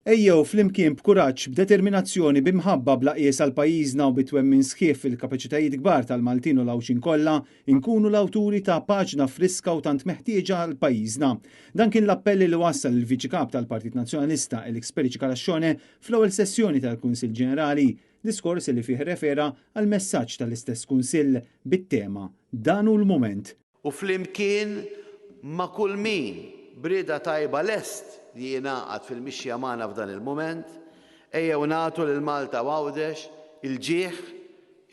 Ejjew flimkien b'kuraġġ, b'determinazzjoni, b'imħabba bl-aqjes għal pajjiżna u bitwemmin sħiħ fil-kapaċitajiet kbar tal-Maltin u l-Awxin kollha, inkunu l-awturi ta' paġna friska u tant meħtieġa għal pajjiżna. Dan kien l-appelli li wassal il-Viċi Kap tal-Partit Nazzjonalista Elix Periċi-Kalaxxone fl-ewwel sessjoni tal-Kunsill Ġenerali, diskors li fih refera għal messaġġ tal-istess Kunsill bit-tema Dan hu l-mument. U flimkien ma' kull min brieda tajba lest li jingħaqad fil-mixja magħna f'dan il-mument, ejjew nagħtu lil Malta għawdex il-ġieħ,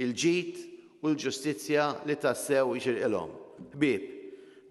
il-ġid u l-ġustizzja li tassew jixirqilhom. Ħbieb,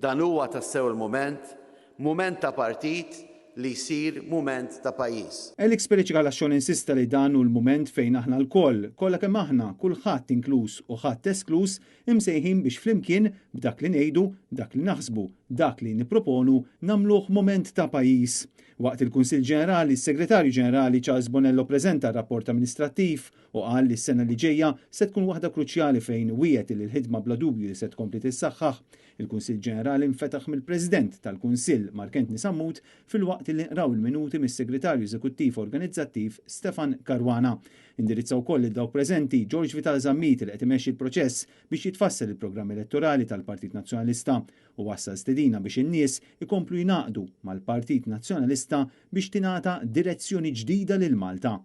dan huwa tassew il-mument, mument ta' partit li jsir mument ta' pajjiż. Elix Periċi-Kalaxxone insista li dan hu l-mument fejn aħna l-koll, kollha kemm aħna, kulħadd inkluż u ħadd esklus, imsejħin biex flimkien b'dak li ngħidu, dak li naħsbu, dak li nipproponu nagħmluh mument ta' pajjiż. Waqt il-Kunsill Ġenerali, is-Segretarju Ġenerali Charles Bonello preżenta r-rapport amministrattiv u qal li s-sena li ġejja se tkun waħda kruċjali fejn wiegħed li l-ħidma bla dubju li se tkompli tissaħħaħ. Il-Kunsill Ġenerali infetaħ mill-President tal-Kunsill Markentni Sammut filwaqt li nqraw il-minuti mis-Segretarju Eżekuttiv Organizzattiv Stefan Karwana. Indirizzaw wkoll id-dawk preżenti George Vital Zammit li qed imexxi l-proċess biex jitfassal il-programm elettorali tal-Partit Nazzjonalista u wassal stedina biex in-nies ikomplu jingħaqdu mal-Partit Nazzjonalista biex tingħata direzzjoni ġdida lil Malta.